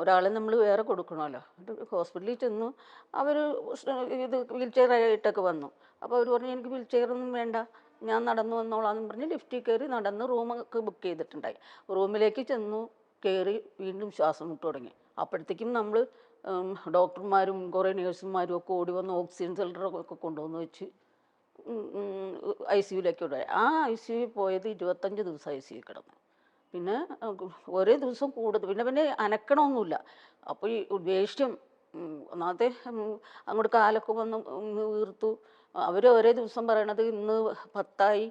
ഒരാളെ നമ്മൾ വേറെ കൊടുക്കണമല്ലോ. എന്നിട്ട് ഹോസ്പിറ്റലിൽ ചെന്നു. അവർ ഇത് വീൽ ചെയറായിട്ടൊക്കെ വന്നു. അപ്പോൾ അവർ പറഞ്ഞു എനിക്ക് വീൽ ചെയറൊന്നും വേണ്ട, ഞാൻ നടന്നു വന്നോളാമെന്നും പറഞ്ഞ് ലിഫ്റ്റിൽ കയറി നടന്ന് റൂമൊക്കെ ബുക്ക് ചെയ്തിട്ടുണ്ടായി. റൂമിലേക്ക് ചെന്നു, കയറി വീണ്ടും ശ്വാസം മുട്ട് തുടങ്ങി. അപ്പോഴത്തേക്കും നമ്മൾ ഡോക്ടർമാരും കുറേ നേഴ്സുമാരും ഒക്കെ ഓടി വന്ന് ഓക്സിജൻ സിലിണ്ടറൊക്കെ കൊണ്ടുവന്ന് വെച്ച് ഐ സി യുവിലേക്ക് വിടുക. ആ ഐ സി യുവിൽ പോയത് 25 ദിവസം ഐ സി യുവിൽ കിടന്നു. പിന്നെ ഓരോ ദിവസം കൂടുതൽ പിന്നെ പിന്നെ അനക്കണമൊന്നുമില്ല. അപ്പോൾ ഈ ദേഷ്യം ഒന്നാമത്തെ അങ്ങോട്ട് കാലൊക്കെ വന്ന് വീർത്തു. അവർ ഒരേ ദിവസം പറയണത് ഇന്ന് 10ആയി,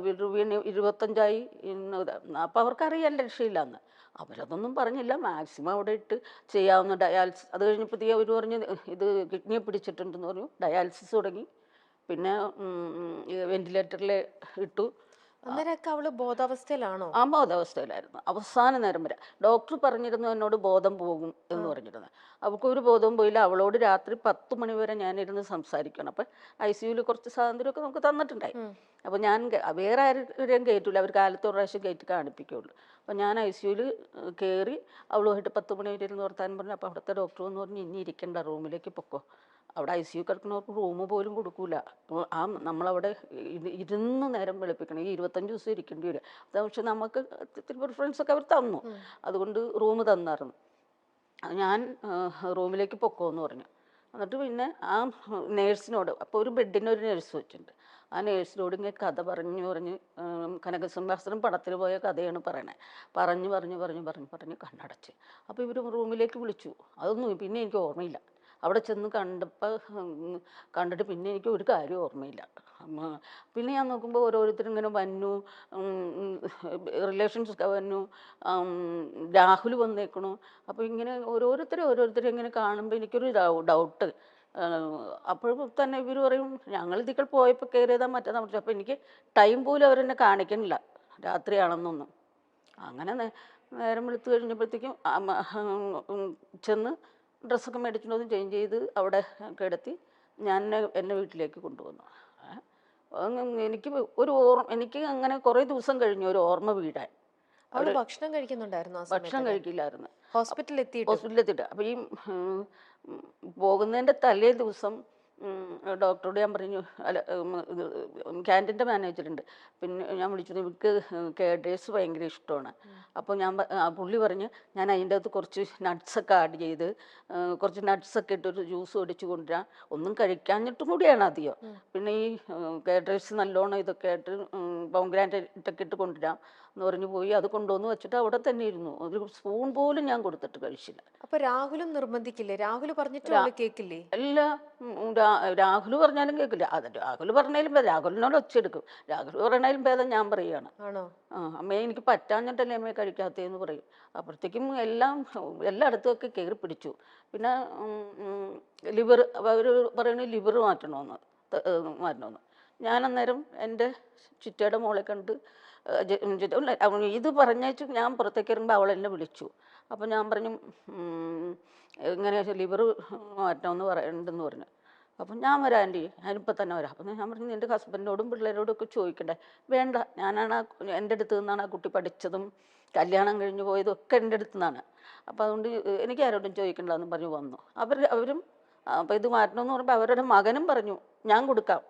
പിന്നെ 25ആയി, ഇന്ന് അപ്പോൾ അവർക്കറിയാൻ രക്ഷയില്ലാന്ന്. അവരതൊന്നും പറഞ്ഞില്ല. മാക്സിമം അവിടെ ഇട്ട് ചെയ്യാവുന്ന ഡയാലിസിസ്. അത് കഴിഞ്ഞപ്പോഴത്തേക്ക് അവർ പറഞ്ഞ് ഇത് കിഡ്നിയെ പിടിച്ചിട്ടുണ്ടെന്ന് പറഞ്ഞു. ഡയാലിസിസ് തുടങ്ങി. പിന്നെ വെന്റിലേറ്ററിൽ ഇട്ടു. അന്നേരമൊക്കെ അവള് ബോധാവസ്ഥയിലാണോ? ആ ബോധാവസ്ഥയിലായിരുന്നു അവസാന നേരം വരെ. ഡോക്ടർ പറഞ്ഞിരുന്നു എന്നോട് ബോധം പോകും എന്ന് പറഞ്ഞിരുന്നു. അവൾക്ക് ഒരു ബോധവും പോയില്ല. അവളോട് രാത്രി 10 മണി വരെ ഞാനിരുന്ന് സംസാരിക്കണം. അപ്പം ഐ സി യുവിൽ കുറച്ച് സ്വാതന്ത്ര്യമൊക്കെ നമുക്ക് തന്നിട്ടുണ്ടായി. അപ്പോൾ ഞാൻ വേറെ ആരെയും കയറ്റില്ല, അവർ കാലത്ത് ഒരു പ്രാവശ്യം കയറ്റി കാണിപ്പിക്കുകയുള്ളൂ. അപ്പോൾ ഞാൻ ഐ സി യുവിൽ കയറി അവളുമായിട്ട് 10 മണി വരെ ഇരുന്ന് വർത്താനം പറഞ്ഞു. അപ്പോൾ അവിടുത്തെ ഡോക്ടർ എന്ന് പറഞ്ഞ് ഇനി ഇരിക്കണ്ട, റൂമിലേക്ക് പൊക്കോ. അവിടെ ഐ സി യു കിടക്കുന്നവർക്ക് റൂം പോലും കൊടുക്കൂല. നമ്മളവിടെ ഇരുന്ന് നേരം വെളുപ്പിക്കണം. ഈ 25 ദിവസം ഇരിക്കേണ്ടി വരും. അത് പക്ഷെ നമുക്ക് പ്രിഫറൻസൊക്കെ അവർ തന്നു. അതുകൊണ്ട് റൂം തന്നായിരുന്നു. ഞാൻ റൂമിലേക്ക് പൊക്കോന്ന് പറഞ്ഞു. എന്നിട്ട് പിന്നെ ആ നേഴ്സിനോട്, അപ്പോൾ ഒരു ബെഡിന് ഒരു നേഴ്സ് വെച്ചിട്ടുണ്ട്. ആ നേഴ്സിനോട് ഇങ്ങനെ കഥ പറഞ്ഞ് കനകസിംഹാസനം പടത്തിൽ പോയ കഥയാണ് പറയണേ. പറഞ്ഞ് കണ്ണടച്ച്. അപ്പോൾ ഇവർ റൂമിലേക്ക് വിളിച്ചു. അതൊന്നും പിന്നെ എനിക്ക് ഓർമ്മയില്ല. അവിടെ ചെന്ന് കണ്ടിട്ട് പിന്നെ എനിക്ക് ഒരു കാര്യം ഓർമ്മയില്ല. പിന്നെ ഞാൻ നോക്കുമ്പോൾ ഓരോരുത്തരും ഇങ്ങനെ വന്നു, റിലേഷൻസൊക്കെ വന്നു, രാഹുൽ വന്നേക്കണു. അപ്പോൾ ഇങ്ങനെ ഓരോരുത്തരും ഇങ്ങനെ കാണുമ്പോൾ എനിക്കൊരു ഡൗട്ട്. അപ്പോഴും തന്നെ ഇവർ പറയും ഞങ്ങൾ ഇതികൾ പോയപ്പോൾ കയറിയതാ മറ്റേതാ മറിച്ച്. അപ്പോൾ എനിക്ക് ടൈം പോലും അവരെന്നെ കാണിക്കണില്ല രാത്രിയാണെന്നൊന്നും. അങ്ങനെ നേരം വെളുത്ത് കഴിഞ്ഞപ്പോഴത്തേക്കും ചെന്ന് ഡ്രസ്സൊക്കെ മേടിച്ചിട്ടൊന്ന് ചേഞ്ച് ചെയ്ത് അവിടെ കിടത്തി ഞാൻ എന്നെ വീട്ടിലേക്ക് കൊണ്ടുവന്നു. എനിക്ക് എനിക്ക് അങ്ങനെ കുറേ ദിവസം കഴിഞ്ഞു ഒരു ഓർമ്മ വീടാൻ. അവള് ഭക്ഷണം കഴിക്കുന്നുണ്ടായിരുന്നു ആ ഭക്ഷണം സമയത്ത്? കഴിക്കില്ലായിരുന്നു. ഹോസ്പിറ്റലിൽ ഹോസ്പിറ്റലിലെത്തിയിട്ട് അപ്പോൾ ഈ പോകുന്നതിൻ്റെ തലേ ദിവസം ഡോക്ടറോട് ഞാൻ പറഞ്ഞു, അല്ല ക്യാൻറ്റീൻ്റെ മാനേജറുണ്ട്, പിന്നെ ഞാൻ വിളിച്ചു, എനിക്ക് കേഡേഴ്സ് ഭയങ്കര ഇഷ്ടമാണ്. അപ്പോൾ പുള്ളി പറഞ്ഞ് ഞാൻ അതിൻ്റെ അകത്ത് കുറച്ച് നട്ട്സൊക്കെ ആഡ് ചെയ്ത് കുറച്ച് നട്ട്സൊക്കെ ഇട്ടൊരു ജ്യൂസ് ഒടിച്ച് കൊണ്ടുവരാം. ഒന്നും കഴിക്കാഞ്ഞിട്ടും കൂടിയാണ് അധികം. പിന്നെ ഈ കേഡേഴ്സ് നല്ലോണം ഇതൊക്കെ ആയിട്ട് പൗംഗ്രാൻറ്റൊക്കെ ഇട്ട് കൊണ്ടുവരാം എന്ന് പറഞ്ഞു പോയി. അത് കൊണ്ടുവന്ന് വെച്ചിട്ട് അവിടെ തന്നെ ഇരുന്നു. ഒരു സ്പൂൺ പോലും ഞാൻ കൊടുത്തിട്ട് കഴിച്ചില്ല. അപ്പൊ രാഹുലും നിർബന്ധിക്കില്ലേ? രാഹുൽ പറഞ്ഞിട്ടും അവള് കേക്കില്ലേ? എല്ലാ രാഹുൽ പറഞ്ഞാലും കേൾക്കില്ല. അത് രാഹുൽ പറഞ്ഞാലും ഭേദം, രാഹുലിനോട് ഒച്ചെടുക്കും. രാഹുൽ പറഞ്ഞാലും ഭേദം ഞാൻ പറയുകയാണ്. ആണോ? അമ്മയെ എനിക്ക് പറ്റാഞ്ഞിട്ടല്ലേ അമ്മയെ കഴിക്കാത്തതെന്ന് പറയും. അപ്പോഴത്തേക്കും എല്ലായിടത്തും ഒക്കെ കയറി പിടിച്ചു. പിന്നെ ലിവർ, അവർ പറയുന്നത് ലിവർ മാറ്റണമെന്ന്. ഞാനന്നേരം എൻ്റെ ചിറ്റയുടെ മോളെ കണ്ട് ഇത് പറഞ്ഞേച്ചു ഞാൻ പുറത്തേക്ക് ഇറങ്ങുമ്പോൾ അവൾ എന്നെ വിളിച്ചു. അപ്പോൾ ഞാൻ പറഞ്ഞു ഇങ്ങനെ ലിവർ മാറ്റണമെന്ന് പറയണ്ടെന്ന് പറഞ്ഞു. അപ്പം ഞാൻ വരാം ആൻറ്റി, ഞാനിപ്പോൾ തന്നെ വരാം. അപ്പം ഞാൻ പറഞ്ഞു എൻ്റെ ഹസ്ബൻഡിനോടും പിള്ളേരോടും ഒക്കെ ചോദിക്കണ്ടേ? വേണ്ട, ഞാനാണ് എൻ്റെ അടുത്ത് നിന്നാണ് ആ കുട്ടി പഠിച്ചതും കല്യാണം കഴിഞ്ഞ് പോയതും ഒക്കെ എൻ്റെ അടുത്ത് നിന്നാണ്. അപ്പോൾ അതുകൊണ്ട് എനിക്ക് ആരോടും ചോദിക്കണ്ടെന്ന് പറഞ്ഞു വന്നു. അവരും അപ്പോൾ ഇത് മാറ്റണമെന്ന് പറയുമ്പോൾ അവരുടെ മകനും പറഞ്ഞു ഞാൻ കൊടുക്കാം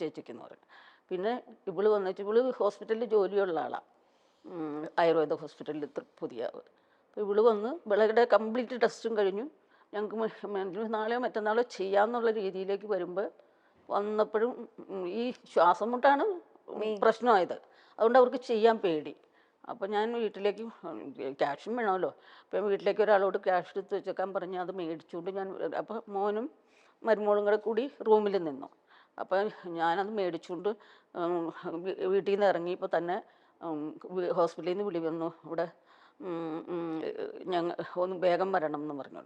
ചേച്ചിക്കെന്ന് പറഞ്ഞു. പിന്നെ ഇവള് വന്നിട്ട് ഇവള് ഹോസ്പിറ്റലിൽ ജോലിയുള്ള ആളാണ്, ആയുർവേദ ഹോസ്പിറ്റലിൽ പുതിയ. അപ്പോൾ ഇവള് വന്ന് ഇവളുടെ കംപ്ലീറ്റ് ടെസ്റ്റും കഴിഞ്ഞു. ഞങ്ങൾക്ക് നാളെയോ മറ്റന്നാളോ ചെയ്യാമെന്നുള്ള രീതിയിലേക്ക് വന്നപ്പോഴും ഈ ശ്വാസം മുട്ടാണ് പ്രശ്നമായത്. അതുകൊണ്ട് അവർക്ക് ചെയ്യാൻ പേടി. അപ്പോൾ ഞാൻ വീട്ടിലേക്ക്, ക്യാഷും വേണമല്ലോ, അപ്പം വീട്ടിലേക്ക് ഒരാളോട് ക്യാഷ് എടുത്ത് വെച്ചേക്കാൻ പറഞ്ഞ് അത് മേടിച്ചുകൊണ്ട് ഞാൻ, അപ്പോൾ മോനും മരുമോളും കൂടി റൂമിൽ നിന്നു. അപ്പോൾ ഞാനത് മേടിച്ചുകൊണ്ട് വീട്ടിൽ നിന്ന് ഇറങ്ങിയപ്പോൾ തന്നെ ഹോസ്പിറ്റലിൽ നിന്ന് വിളി വന്നു, ഇവിടെ ഒന്ന് വേഗം വരണം എന്ന് പറഞ്ഞു.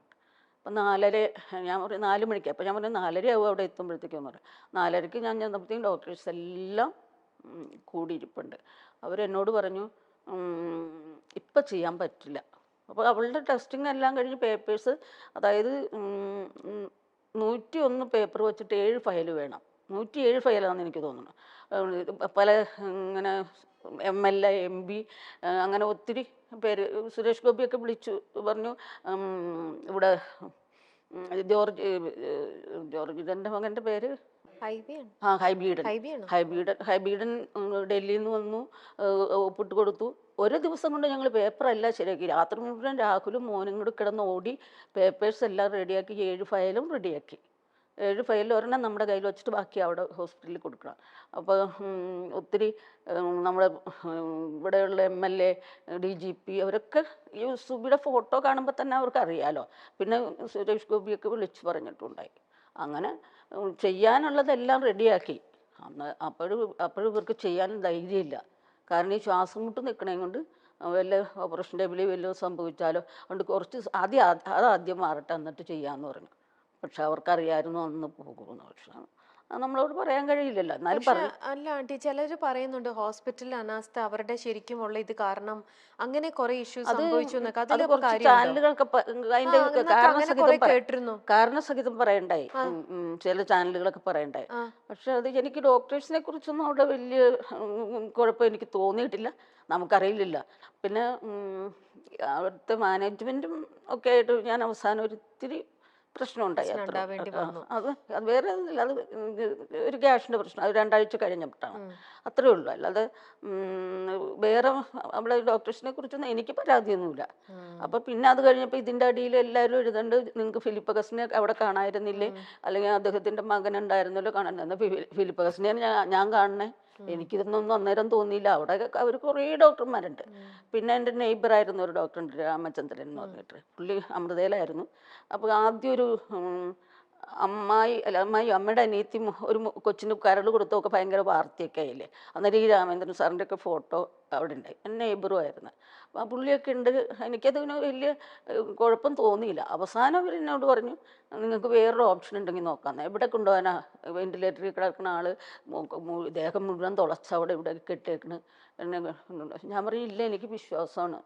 അപ്പം 4:30, ഞാൻ പറയും 4 മണിക്ക്. അപ്പോൾ ഞാൻ പറഞ്ഞു 4:30 ആവും അവിടെ എത്തുമ്പോഴത്തേക്കെന്ന് പറയും. 4:30 ഞാൻ ചെന്നപ്പോഴത്തേക്കും ഡോക്ടേഴ്സ് എല്ലാം കൂടിയിരിപ്പുണ്ട്. അവരെന്നോട് പറഞ്ഞു ഇപ്പം ചെയ്യാൻ പറ്റില്ല. അപ്പോൾ അവളുടെ ടെസ്റ്റിംഗ് എല്ലാം കഴിഞ്ഞ് പേപ്പേഴ്സ്, അതായത് 101 പേപ്പർ വെച്ചിട്ട് 7 ഫയൽ വേണം. 107 ഫയലാണെന്ന് എനിക്ക് തോന്നുന്നു. പല ഇങ്ങനെ MLA MP അങ്ങനെ ഒത്തിരി പേര് സുരേഷ് ഗോപിയൊക്കെ വിളിച്ചു പറഞ്ഞു, ഇവിടെ ജോർജിൻ്റെ മകൻ്റെ പേര് ഹൈബിയാണ്. ഹൈബീഡൻ. ഹൈബിയാണോ? ഹൈബീഡൻ ഡൽഹിയിൽ നിന്ന് വന്നു, ഒപ്പിട്ട് കൊടുത്തു. ഒരു ദിവസം കൊണ്ട് ഞങ്ങൾ പേപ്പറെല്ലാം ശരിയാക്കി. രാത്രി മുഴുവൻ രാഹുലും മോനും കൂടി കിടന്ന് ഓടി പേപ്പേഴ്സ് എല്ലാം റെഡിയാക്കി. 7 ഫയലും റെഡിയാക്കി. 7 ഫയലിൽ ഒരെണ്ണം നമ്മുടെ കയ്യിൽ വെച്ചിട്ട് ബാക്കി അവിടെ ഹോസ്പിറ്റലിൽ കൊടുക്കണം. അപ്പോൾ ഒത്തിരി നമ്മുടെ ഇവിടെയുള്ള MLA, DGP അവരൊക്കെ ഈ സുബിയുടെ ഫോട്ടോ കാണുമ്പോൾ തന്നെ അവർക്ക് അറിയാലോ. പിന്നെ സുരേഷ് ഗോപിയൊക്കെ വിളിച്ച് പറഞ്ഞിട്ടുണ്ടായി. അങ്ങനെ ചെയ്യാനുള്ളതെല്ലാം റെഡിയാക്കി. അപ്പോഴും ഇവർക്ക് ചെയ്യാൻ ധൈര്യമില്ല. കാരണം ഈ ശ്വാസം മുട്ട് നിൽക്കണേ കൊണ്ട് വല്ല ഓപ്പറേഷൻ ടേബിളിൽ വല്ലതും സംഭവിച്ചാലോ. അതുകൊണ്ട് കുറച്ച് ആദ്യം മാറട്ടെ എന്നിട്ട് ചെയ്യാമെന്ന് പറഞ്ഞു. പക്ഷെ അവർക്കറിയായിരുന്നു അന്ന് പോകുമെന്ന്. പക്ഷെ അത് നമ്മളോട് പറയാൻ കഴിയില്ലല്ലോ. എന്നാലും പക്ഷെ അല്ല ആന്റി, ചിലര് പറയുന്നുണ്ട് ഹോസ്പിറ്റലിൽ അനാസ്ഥ അവരുടെ ശരിക്കുമുള്ള ഇത് കാരണം അങ്ങനെ കുറെ ഇഷ്യൂസ് സംഭവിച്ചു എന്നൊക്കെ. അത് അതിലൊക്കെ കുറച്ച് കാര്യമുണ്ടോ? ചാനലുകൾക്ക് അതിന്റെ അങ്ങനെ കുറെ കേട്ടിരുന്നു. കാരണസഹിതം പറയണ്ടായി. ചില ചാനലുകളൊക്കെ പറയണ്ടായി. പക്ഷെ അത് എനിക്ക് ഡോക്ടേഴ്സിനെ കുറിച്ചൊന്നും അവിടെ വലിയ കുഴപ്പം എനിക്ക് തോന്നിയിട്ടില്ല. നമുക്കറിയില്ല. പിന്നെ അവിടുത്തെ മാനേജ്മെന്റും ഒക്കെ ആയിട്ട് ഞാൻ അവസാനം ഒരിത്തിരി പ്രശ്നമുണ്ടായി. ഉണ്ടാവേണ്ടി വന്നു. അത് വേറെ ഒന്നുമില്ല. അത് ഒരു ഗ്യാസിന്റെ പ്രശ്നം. അത് 2 ആഴ്ച കഴിഞ്ഞിട്ടാണ്. അത്രേ ഉള്ളൂ. അല്ലാതെ വേറെ അവിടെ ഡോക്ടേഴ്സിനെ കുറിച്ചൊന്നും എനിക്ക് പരാതിയൊന്നുമില്ല. അപ്പൊ പിന്നെ അത് കഴിഞ്ഞപ്പോൾ ഇതിന്റെ അടിയിൽ എല്ലാവരും എഴുതണ്ട്, നിങ്ങൾക്ക് ഫിലിപ്പ് അഗസ്റ്റിനെ അവിടെ കാണായിരുന്നില്ലേ, അല്ലെങ്കിൽ അദ്ദേഹത്തിന്റെ മകൻ ഉണ്ടായിരുന്നല്ലോ കാണാൻ. ഫിലിപ്പ് അഗസ്റ്റിനെ ഞാൻ കാണണേ. എനിക്കിതൊന്നും അന്നേരം തോന്നിയില്ല. അവിടെ അവർ കുറേ ഡോക്ടർമാരുണ്ട്. പിന്നെ എൻ്റെ നെയ്ബറായിരുന്നു ഒരു ഡോക്ടറുണ്ട്, രാമചന്ദ്രൻ എന്ന് പറഞ്ഞിട്ട്. പുള്ളി അമൃതയിലായിരുന്നു. അപ്പോൾ ആദ്യം ഒരു അമ്മയുടെ അനിയത്തി ഒരു കൊച്ചിന് കരൾ കൊടുത്തൊക്കെ ഭയങ്കര വാർത്തയൊക്കെ ആയില്ലേ. അന്നേരം ഈ രാമേന്ദ്രൻ സാറിൻ്റെ ഒക്കെ ഫോട്ടോ അവിടെ ഉണ്ടായി. എൻ്റെ നെയ്ബറും ആയിരുന്നു. അപ്പം പുള്ളിയൊക്കെ ഉണ്ട്. എനിക്കതിന് വലിയ കുഴപ്പം തോന്നിയില്ല. അവസാനം അവർ എന്നോട് പറഞ്ഞു, നിങ്ങൾക്ക് വേറൊരു ഓപ്ഷൻ ഉണ്ടെങ്കിൽ നോക്കാമെന്ന്. എവിടെ കൊണ്ടുപോകാനാ? വെന്റിലേറ്ററിൽ കിടക്കുന്ന ആള് ദേഹം മുഴുവൻ തുളച്ചവിടെ ഇവിടെ കെട്ടിയേക്കണ്. എന്നെ ഞാൻ പറഞ്ഞു, ഇല്ല എനിക്ക് വിശ്വാസമാണ്,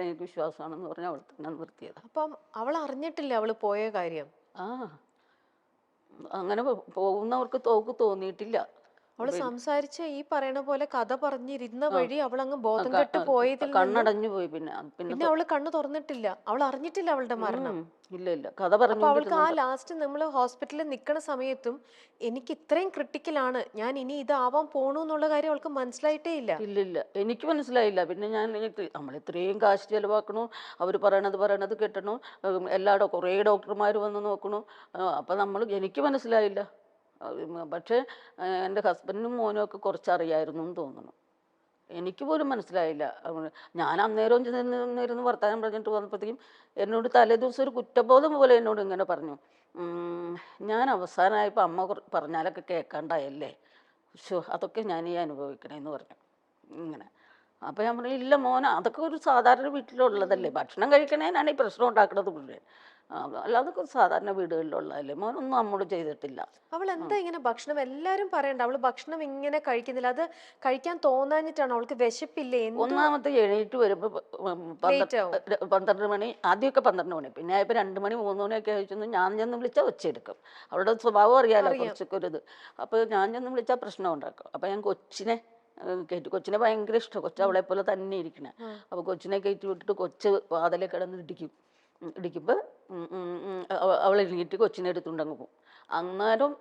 എനിക്ക് വിശ്വാസമാണെന്ന് പറഞ്ഞ് അവൾ തന്നെ നിർത്തിയത്. അപ്പം അവൾ അറിഞ്ഞിട്ടില്ല അവള് പോയ കാര്യം? അങ്ങനെ പോകുന്നവർക്ക് തോന്നിയിട്ടില്ല. അവള് സംസാരിച്ച ഈ പറയണ പോലെ കഥ പറഞ്ഞിരുന്ന വഴി അവളങ്ങ് ബോധം കെട്ട് പോയതിൽ കണ്ണടഞ്ഞു പോയി. പിന്നെ അവള് കണ്ണു തുറന്നിട്ടില്ല. അവൾ അറിഞ്ഞിട്ടില്ല അവളുടെ മരണം. ഇല്ല കഥ പറഞ്ഞു. അവൾക്ക് ആ ലാസ്റ്റ് നമ്മള് ഹോസ്പിറ്റലിൽ നിൽക്കണ സമയത്തും എനിക്ക് ഇത്രയും ക്രിട്ടിക്കലാണ്, ഞാൻ ഇനി ഇതാവാൻ പോണു എന്നുള്ള കാര്യം അവൾക്ക് മനസ്സിലായിട്ടേ ഇല്ല. ഇല്ല എനിക്ക് മനസ്സിലായില്ല. പിന്നെ നമ്മൾ ഇത്രയും കാശ് ചെലവാക്കണു, അവർ പറയണത് കേട്ടണു, എല്ലായിടും കുറേ ഡോക്ടർമാർ വന്ന് നോക്കണു. അപ്പം എനിക്ക് മനസ്സിലായില്ല. പക്ഷേ എൻ്റെ ഹസ്ബൻഡിനും മോനും ഒക്കെ കുറച്ചറിയായിരുന്നു എന്ന് തോന്നുന്നു. എനിക്ക് പോലും മനസ്സിലായില്ല. ഞാൻ അന്നേരം ചെന്നിരുന്ന് വർത്തമാനം പറഞ്ഞിട്ട് വന്നപ്പോഴത്തേക്കും എന്നോട് തലേദിവസം ഒരു കുറ്റബോധം പോലെ എന്നോട് ഇങ്ങനെ പറഞ്ഞു, ഞാൻ അവസാനമായപ്പോൾ അമ്മ പറഞ്ഞാലൊക്കെ കേൾക്കാണ്ടായല്ലേ, അതൊക്കെ ഞാൻ ഈ അനുഭവിക്കണേന്ന് പറഞ്ഞു ഇങ്ങനെ. അപ്പം ഞാൻ പറഞ്ഞു, ഇല്ല മോനെ, അതൊക്കെ ഒരു സാധാരണ വീട്ടിലുള്ളതല്ലേ, ഭക്ഷണം കഴിക്കണേനാണ് ഈ പ്രശ്നം ഉണ്ടാക്കുന്നത് മുഴുവൻ, അല്ലാതെ സാധാരണ വീടുകളിലുള്ളതല്ലേ, മോനൊന്നും നമ്മോട് ചെയ്തിട്ടില്ല. അവൾ എന്താ ഇങ്ങനെ ഭക്ഷണം, എല്ലാരും പറയണ്ട അവള് ഭക്ഷണം ഇങ്ങനെ കഴിക്കുന്നില്ല, അത് കഴിക്കാൻ തോന്നാഞ്ഞിട്ടാണ്, അവൾക്ക് വിശപ്പില്ലേ? ഒന്നാമത്തെ എണീറ്റ് വരുമ്പോൾ 12 മണി, ആദ്യമൊക്കെ 12 മണി, പിന്നെ ഇപ്പം 2 മണി 3 മണിയൊക്കെ കഴിച്ചു. ഞാൻ ചെന്ന് വിളിച്ചാൽ ഒച്ചയെടുക്കും. അവളുടെ സ്വഭാവം അറിയാലോ കുറച്ചൊക്കെ ഒരു ഇത്. അപ്പോൾ ഞാൻ ചെന്ന് വിളിച്ചാൽ പ്രശ്നം ഉണ്ടാക്കും. അപ്പോൾ ഞാൻ കൊച്ചിനെ ഭയങ്കര ഇഷ്ടം. അവളെ പോലെ തന്നെ ഇരിക്കണേ. അപ്പോൾ കൊച്ചിനെ കയറ്റി വിട്ടിട്ട് കൊച്ച് വാതിലെ കിടന്ന് ഇടിക്കുമ്പോൾ അവൾ എണീറ്റ് കൊച്ചിനെ എടുത്തുകൊണ്ടങ്ങ് പോകും. അന്നേരം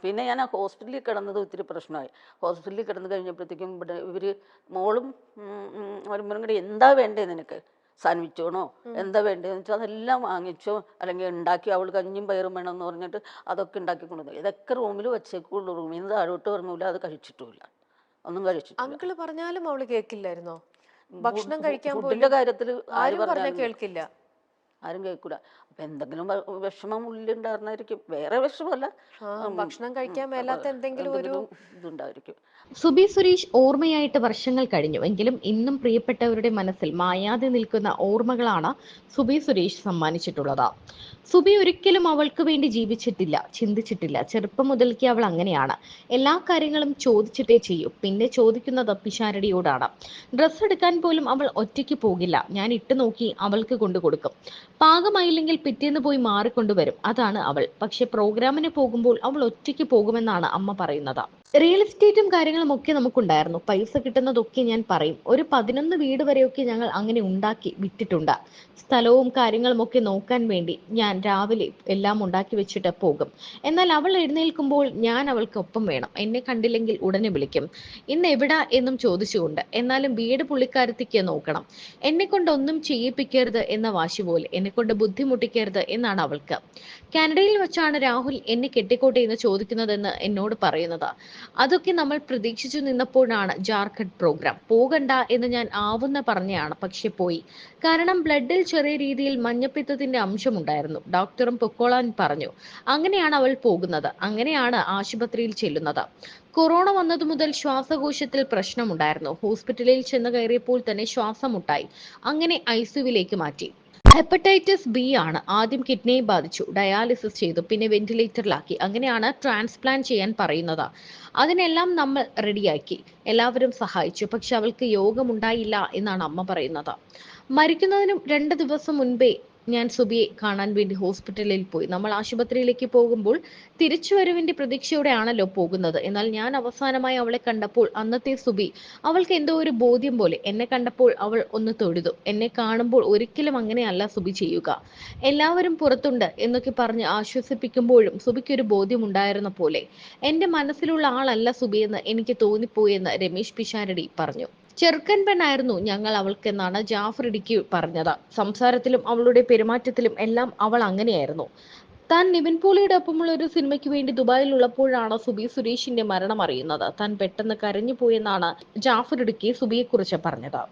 പിന്നെ ഞാൻ ഹോസ്പിറ്റലിൽ കിടന്നത് ഒത്തിരി പ്രശ്നമായി. ഹോസ്പിറ്റലിൽ കിടന്ന് കഴിഞ്ഞപ്പോഴത്തേക്കും ഇവിടെ മോളും വരുമ്പോഴും കൂടി എന്താ വേണ്ടേ നിനക്ക്, സാൻഡ്വിച്ചോണോ എന്താ വേണ്ടതെന്ന് വെച്ചാൽ അതെല്ലാം വാങ്ങിച്ചോ, അല്ലെങ്കിൽ ഉണ്ടാക്കി, അവൾ കഞ്ഞിയും പയറും വേണമെന്ന് പറഞ്ഞിട്ട് അതൊക്കെ ഉണ്ടാക്കി കൊണ്ടുവന്നു. ഇതൊക്കെ റൂമിൽ വെച്ചേക്കുള്ളൂ, റൂമിൽ നിന്ന് താഴോട്ട് പറഞ്ഞില്ല, അത് കഴിച്ചിട്ടുമില്ല, ഒന്നും കഴിച്ചിട്ടില്ല. അങ്കിള് പറഞ്ഞാലും അവള് കേൾക്കില്ലായിരുന്നോ? ഭക്ഷണം കഴിക്കാൻ ഫുഡിന്റെ കാര്യത്തിൽ ആരും പറഞ്ഞാൽ കേൾക്കില്ല, ആരും കേൾക്കൂല. അപ്പൊ എന്തെങ്കിലും വിഷമം ഉള്ളിലുണ്ടായിരുന്നായിരിക്കും, വേറെ വിഷമമല്ല, ഭക്ഷണം കഴിക്കാൻ മേലാത്ത എന്തെങ്കിലും ഒരു ഇതുണ്ടായിരിക്കും. സുബി സുരേഷ് ഓർമ്മയായിട്ട് വർഷങ്ങൾ കഴിഞ്ഞു എങ്കിലും ഇന്നും പ്രിയപ്പെട്ടവരുടെ മനസ്സിൽ മായാതെ നിൽക്കുന്ന ഓർമ്മകളാണ് സുബി സുരേഷ് സമ്മാനിച്ചിട്ടുള്ളത്. സുബി ഒരിക്കലും അവൾക്ക് വേണ്ടി ജീവിച്ചിട്ടില്ല, ചിന്തിച്ചിട്ടില്ല. ചെറുപ്പം മുതൽക്ക് അവൾ അങ്ങനെയാണ്. എല്ലാ കാര്യങ്ങളും ചോദിച്ചിട്ടേ ചെയ്യൂ. പിന്നെ ചോദിക്കുന്നത് പിഷാരടിയോടാണ്. ഡ്രസ്സ് എടുക്കാൻ പോലും അവൾ ഒറ്റയ്ക്ക് പോകില്ല. ഞാൻ ഇട്ട് നോക്കി അവൾക്ക് കൊണ്ടു കൊടുക്കും. പാകമായില്ലെങ്കിൽ പിറ്റേന്ന് പോയി മാറിക്കൊണ്ടുവരും. അതാണ് അവൾ. പക്ഷെ പ്രോഗ്രാമിന് പോകുമ്പോൾ അവൾ ഒറ്റയ്ക്ക് പോകുമെന്നാണ് അമ്മ പറയുന്നത്. റിയൽ എസ്റ്റേറ്റും കാര്യങ്ങളും ഒക്കെ നമുക്കുണ്ടായിരുന്നു. പൈസ കിട്ടുന്നതൊക്കെ ഞാൻ പറയും. ഒരു 11 വീട് വരെയൊക്കെ ഞങ്ങൾ അങ്ങനെ ഉണ്ടാക്കി വിറ്റിട്ടുണ്ട്. സ്ഥലവും കാര്യങ്ങളും ഒക്കെ നോക്കാൻ വേണ്ടി ഞാൻ രാവിലെ എല്ലാം ഉണ്ടാക്കി വെച്ചിട്ട് പോകും. എന്നാൽ അവൾ എഴുന്നേൽക്കുമ്പോൾ ഞാൻ അവൾക്കൊപ്പം വേണം. എന്നെ കണ്ടില്ലെങ്കിൽ ഉടനെ വിളിക്കും. ഇന്ന് എവിടാ എന്നും ചോദിച്ചുകൊണ്ട്. എന്നാലും വീട് പുള്ളിക്കാരത്തിക്ക് നോക്കണം. എന്നെക്കൊണ്ട് ഒന്നും ചെയ്യിപ്പിക്കരുത് എന്ന വാശി പോലെ. എന്നെക്കൊണ്ട് ബുദ്ധിമുട്ടിക്കരുത് എന്നാണ് അവൾക്ക്. കാനഡയിൽ വെച്ചാണ് രാഹുൽ എന്നെ കെട്ടിക്കോട്ടെ എന്ന് ചോദിക്കുന്നതെന്ന് എന്നോട് പറയുന്നത്. അതൊക്കെ നമ്മൾ പ്രതീക്ഷിച്ചു നിന്നപ്പോഴാണ് ജാർഖണ്ഡ് പ്രോഗ്രാം. പോകണ്ട എന്ന് ഞാൻ ആവുന്ന പറഞ്ഞയാണ്, പക്ഷെ പോയി. കാരണം ബ്ലഡിൽ ചെറിയ രീതിയിൽ മഞ്ഞപ്പിത്തത്തിന്റെ അംശമുണ്ടായിരുന്നു. ഡോക്ടറും പൊക്കോളാൻ പറഞ്ഞു. അങ്ങനെയാണ് അവൾ പോകുന്നത്. അങ്ങനെയാണ് ആശുപത്രിയിൽ ചെല്ലുന്നത്. കൊറോണ വന്നതു മുതൽ ശ്വാസകോശത്തിൽ പ്രശ്നമുണ്ടായിരുന്നു. ഹോസ്പിറ്റലിൽ ചെന്ന് കയറിയപ്പോൾ തന്നെ ശ്വാസം മുട്ടായി. അങ്ങനെ ഐസിയുവിലേക്ക് മാറ്റി. ഹെപ്പറ്റൈറ്റിസ് ബി ആണ്. ആദ്യം കിഡ്നിയെ ബാധിച്ചു, ഡയാലിസിസ് ചെയ്തു, പിന്നെ വെന്റിലേറ്ററിലാക്കി. അങ്ങനെയാണ് ട്രാൻസ്പ്ലാന്റ് ചെയ്യാൻ പറയുന്നത്. അതിനെല്ലാം നമ്മൾ റെഡിയാക്കി, എല്ലാവരും സഹായിച്ചു. പക്ഷെ അവൾക്ക് യോഗമുണ്ടായില്ല എന്നാണ് അമ്മ പറയുന്നത്. മരിക്കുന്നതിനും 2 ദിവസം മുൻപേ ഞാൻ സുബിയെ കാണാൻ വേണ്ടി ഹോസ്പിറ്റലിൽ പോയി. നമ്മൾ ആശുപത്രിയിലേക്ക് പോകുമ്പോൾ തിരിച്ചുവരവിന്റെ പ്രതീക്ഷയോടെയാണല്ലോ പോകുന്നത്. എന്നാൽ ഞാൻ അവസാനമായി അവളെ കണ്ടപ്പോൾ അന്നത്തെ സുബി, അവൾക്ക് എന്തോ ഒരു ബോധ്യം പോലെ. എന്നെ കണ്ടപ്പോൾ അവൾ ഒന്ന് തൊഴുതു. എന്നെ കാണുമ്പോൾ ഒരിക്കലും അങ്ങനെയല്ല സുബി ചെയ്യുക, എല്ലാവരും പുറത്തുണ്ട് എന്നൊക്കെ പറഞ്ഞ് ആശ്വസിപ്പിക്കുമ്പോഴും സുബിക്ക് ഒരു ബോധ്യം ഉണ്ടായിരുന്ന പോലെ. എന്റെ മനസ്സിലുള്ള ആളല്ല സുബിയെന്ന് എനിക്ക് തോന്നിപ്പോയെന്ന് രമേശ് പിഷാരടി പറഞ്ഞു. ചെറുക്കൻ പെണ്ണായിരുന്നു ഞങ്ങൾ അവൾക്കെന്നാണ് ജാഫർ ഇടുക്കി പറഞ്ഞത്. സംസാരത്തിലും അവളുടെ പെരുമാറ്റത്തിലും എല്ലാം അവൾ അങ്ങനെയായിരുന്നു. താൻ നിവിൻ പോളിയുടെ ഒപ്പമുള്ള ഒരു സിനിമയ്ക്ക് വേണ്ടി ദുബായിൽ ഉള്ളപ്പോഴാണ് സുബി സുരേഷിന്റെ മരണം അറിയുന്നത്. താൻ പെട്ടെന്ന് കരഞ്ഞു പോയെന്നാണ് ജാഫർ ഇടുക്കി സുബിയെ കുറിച്ച് പറഞ്ഞത്.